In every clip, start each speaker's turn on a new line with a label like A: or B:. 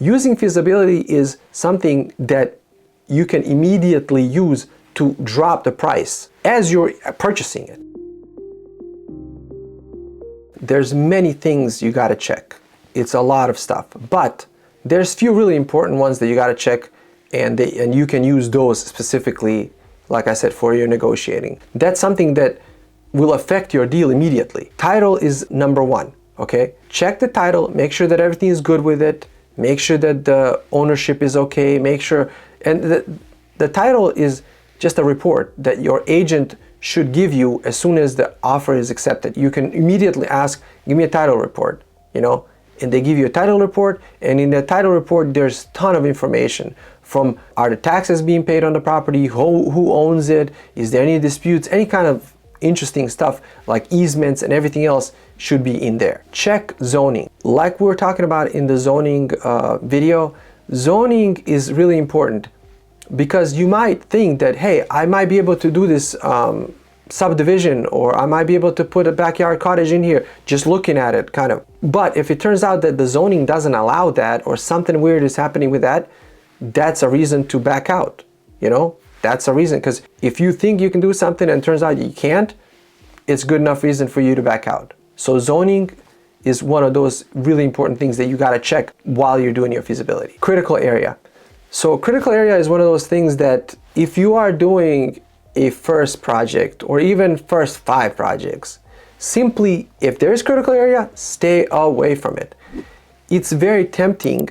A: Using feasibility is something that you can immediately use to drop the price as you're purchasing it. There's many things you gotta check. It's a lot of stuff, but there's few really important ones that you gotta check, and you can use those specifically, like I said, for your negotiating. That's something that will affect your deal immediately. Title is number one, okay? Check the title, make sure that everything is good with it, make sure that the ownership is okay, make sure, and the title is just a report that your agent should give you as soon as the offer is accepted. You can immediately ask, give me a title report, and they give you a title report, and in the title report there's a ton of information from, are the taxes being paid on the property, who owns it, is there any disputes, any kind of interesting stuff like easements and everything else should be in there. Check zoning. Like we were talking about in the zoning video, zoning is really important, because you might think that, hey, I might be able to do this subdivision, or I might be able to put a backyard cottage in here, just looking at it, kind of. But if it turns out that the zoning doesn't allow that, or something weird is happening with that, that's a reason to back out, That's a reason, because if you think you can do something and it turns out you can't, it's good enough reason for you to back out. So zoning is one of those really important things that you gotta check while you're doing your feasibility. Critical area. So critical area is one of those things that if you are doing a first project or even first 5 projects, simply, if there's critical area, stay away from it. It's very tempting,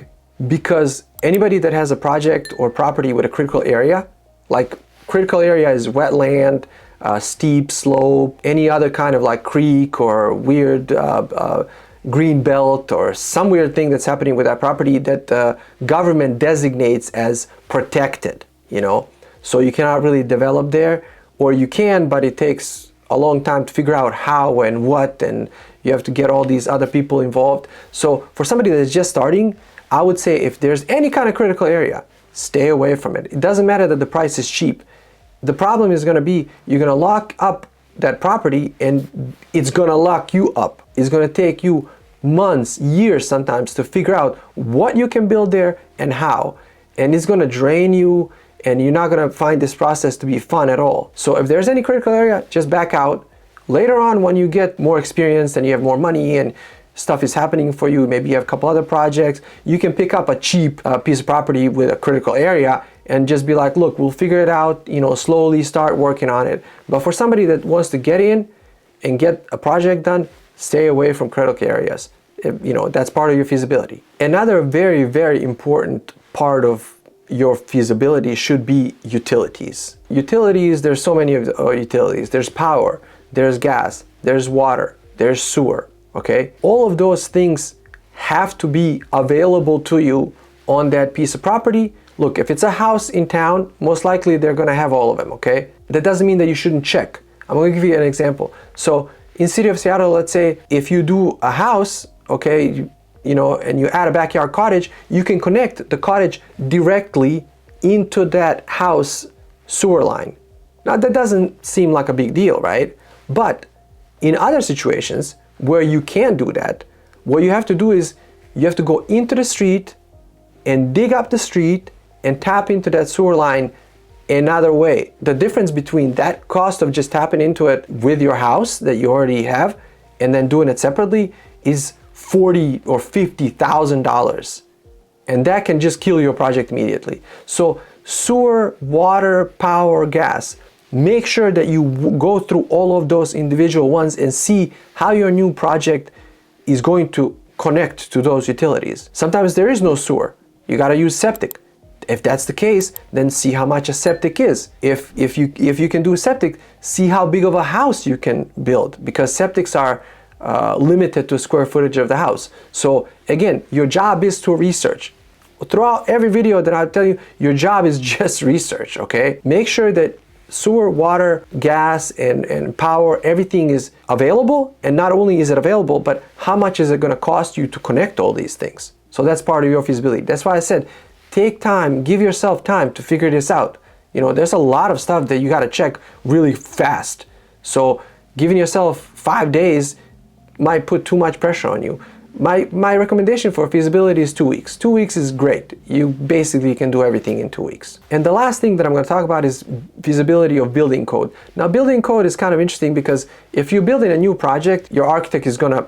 A: because anybody that has a project or property with a critical area, like critical area is wetland, steep slope, any other kind of like creek or weird green belt or some weird thing that's happening with that property that the government designates as protected, So you cannot really develop there, or you can, but it takes a long time to figure out how and what, and you have to get all these other people involved. So for somebody that's just starting, I would say if there's any kind of critical area, stay away from it. It doesn't matter that the price is cheap. The problem is going to be, you're going to lock up that property, and it's going to lock you up. It's going to take you months, years sometimes, to figure out what you can build there and how. And it's going to drain you, and you're not going to find this process to be fun at all. So if there's any critical area, just back out. Later on, when you get more experience and you have more money and stuff is happening for you, maybe you have a couple other projects, you can pick up a cheap piece of property with a critical area and just be like, look, we'll figure it out, slowly start working on it. But for somebody that wants to get in and get a project done, stay away from critical areas. That's part of your feasibility. Another very, very important part of your feasibility should be utilities. Utilities, there's so many of utilities. There's power, there's gas, there's water, there's sewer. Okay, all of those things have to be available to you on that piece of property. Look, if it's a house in town, most likely they're going to have all of them. Okay, that doesn't mean that you shouldn't check. I'm going to give you an example. So in city of Seattle, let's say if you do a house, okay, and you add a backyard cottage, you can connect the cottage directly into that house sewer line. Now that doesn't seem like a big deal, right? But in other situations where you can't do that, what you have to do is you have to go into the street and dig up the street and tap into that sewer line another way. The difference between that cost of just tapping into it with your house that you already have and then doing it separately is $40,000 or $50,000, and that can just kill your project immediately. So sewer, water, power, gas, make sure that you go through all of those individual ones and see how your new project is going to connect to those utilities. Sometimes there is no sewer. You got to use septic. If that's the case, then see how much a septic is. If you can do septic, see how big of a house you can build, because septics are limited to square footage of the house. So again, your job is to research. Throughout every video that I tell you, your job is just research, okay? Make sure that sewer, water, gas, and power, everything is available. And not only is it available, but how much is it going to cost you to connect all these things? So that's part of your feasibility. That's why I said, take time, give yourself time to figure this out. There's a lot of stuff that you got to check really fast. So giving yourself 5 days might put too much pressure on you. My recommendation for feasibility is 2 weeks. 2 weeks is great. You basically can do everything in 2 weeks. And the last thing that I'm going to talk about is feasibility of building code. Now, building code is kind of interesting because if you're building a new project, your architect is going to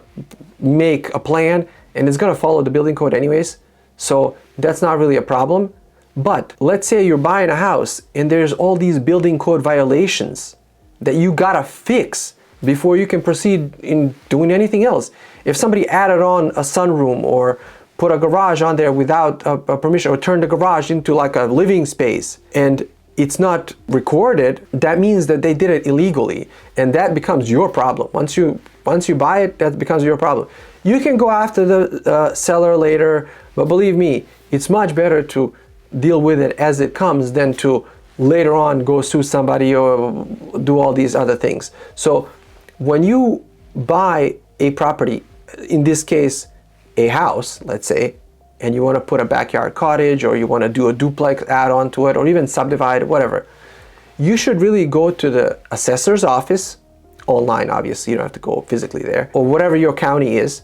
A: make a plan and it's going to follow the building code anyways. So that's not really a problem. But let's say you're buying a house and there's all these building code violations that you got to fix before you can proceed in doing anything else. If somebody added on a sunroom or put a garage on there without a permission, or turned the garage into like a living space and it's not recorded, that means that they did it illegally, and that becomes your problem. Once you buy it, that becomes your problem. You can go after the seller later, but believe me, it's much better to deal with it as it comes than to later on go sue somebody or do all these other things. So when you buy a property, in this case a house, let's say, and you want to put a backyard cottage, or you want to do a duplex add-on to it, or even subdivide, whatever, you should really go to the assessor's office, online obviously, you don't have to go physically there, or whatever your county is,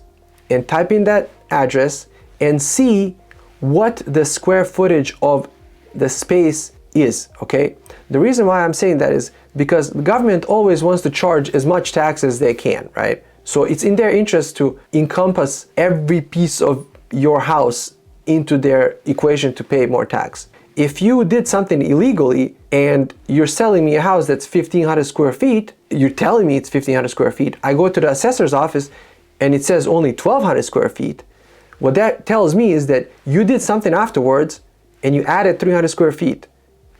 A: and type in that address and see what the square footage of the space is, okay? The reason why I'm saying that is because the government always wants to charge as much tax as they can, right? So it's in their interest to encompass every piece of your house into their equation to pay more tax. If you did something illegally and you're selling me a house that's 1,500 square feet, you're telling me it's 1,500 square feet, I go to the assessor's office and it says only 1,200 square feet, what that tells me is that you did something afterwards and you added 300 square feet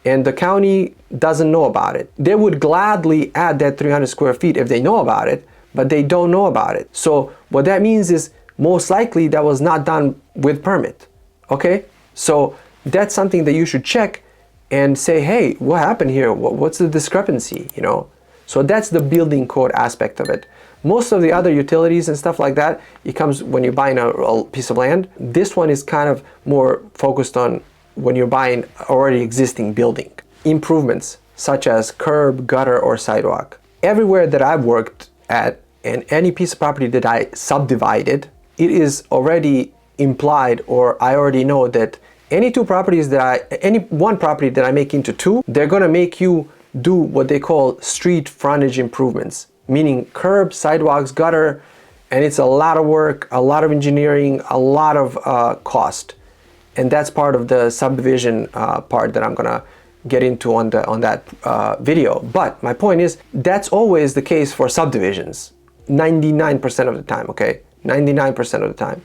A: and the county doesn't know about it. They would gladly add that 300 square feet if they know about it, but they don't know about it. So what that means is most likely that was not done with permit, okay? So that's something that you should check and say, hey, what happened here? What's the discrepancy, you know? So that's the building code aspect of it. Most of the other utilities and stuff like that, it comes when you're buying a piece of land. This one is kind of more focused on when you're buying already existing building. Improvements such as curb, gutter, or sidewalk. Everywhere that I've worked at and any piece of property that I subdivided, it is already implied, or I already know that any one property that I make into two, they're gonna make you do what they call street frontage improvements, meaning curb, sidewalks, gutter, and it's a lot of work, a lot of engineering, a lot of cost. And that's part of the subdivision part that I'm gonna get into on that video. But my point is, that's always the case for subdivisions, 99% of the time, okay? 99% of the time.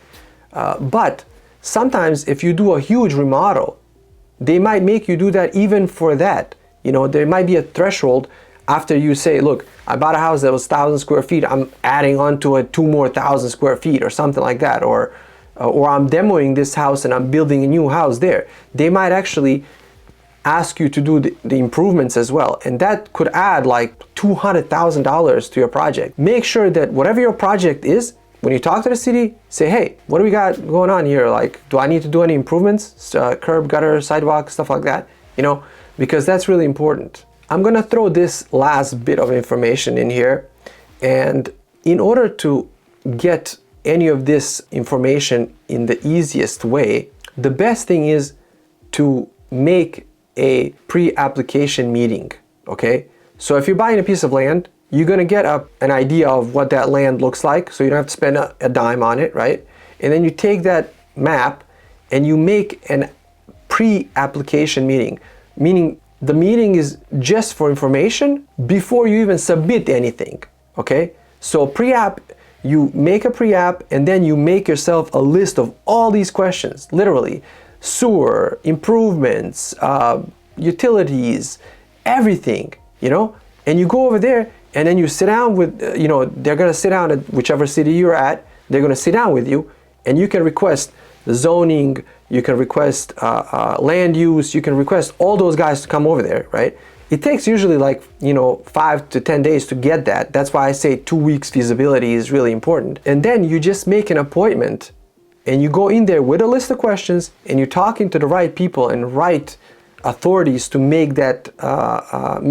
A: But sometimes if you do a huge remodel, they might make you do that even for that. You know, there might be a threshold after you say, look, I bought a house that was 1,000 square feet, I'm adding onto it 2 more 1,000 square feet or something like that, or I'm demoing this house and I'm building a new house there. They might actually ask you to do the improvements as well, and that could add like $200,000 to your project. Make sure that whatever your project is, when you talk to the city, say, hey, what do we got going on here? Like, do I need to do any improvements? Curb, gutter, sidewalk, stuff like that, you know, because that's really important. I'm gonna throw this last bit of information in here, and in order to get any of this information in the easiest way, the best thing is to make a pre-application meeting, okay? So if you're buying a piece of land, you're gonna get an idea of what that land looks like, so you don't have to spend a dime on it, right? And then you take that map and you make a pre-application meeting, meaning the meeting is just for information before you even submit anything, okay? So pre-app, you make a pre-app and then you make yourself a list of all these questions, literally. Sewer, improvements, utilities, everything, you know? And you go over there and then you sit down with, you know, they're gonna sit down at whichever city you're at, they're gonna sit down with you, and you can request the zoning, you can request land use, you can request all those guys to come over there, right? It takes usually like, you know, 5 to 10 days to get that. That's why I say 2 weeks feasibility is really important. And then you just make an appointment and you go in there with a list of questions and you're talking to the right people and right authorities to make that,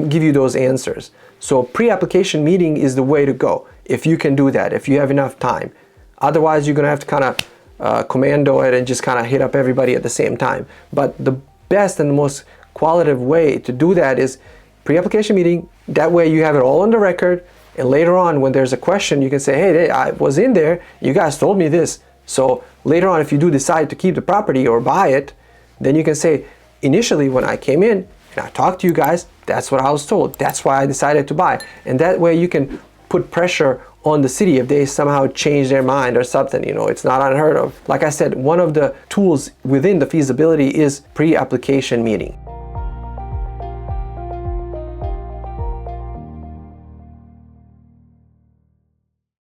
A: give you those answers. So pre-application meeting is the way to go if you can do that, if you have enough time. Otherwise, you're gonna have to kind of commando it and just kind of hit up everybody at the same time. But the best and the most qualitative way to do that is pre-application meeting. That way you have it all on the record, and later on when there's a question, you can say, hey, I was in there, you guys told me this. So later on, if you do decide to keep the property or buy it, then you can say, initially when I came in and I talked to you guys, that's what I was told. That's why I decided to buy. And that way you can put pressure on the city if they somehow change their mind or something. You know, it's not unheard of. Like I said, one of the tools within the feasibility is pre-application meeting.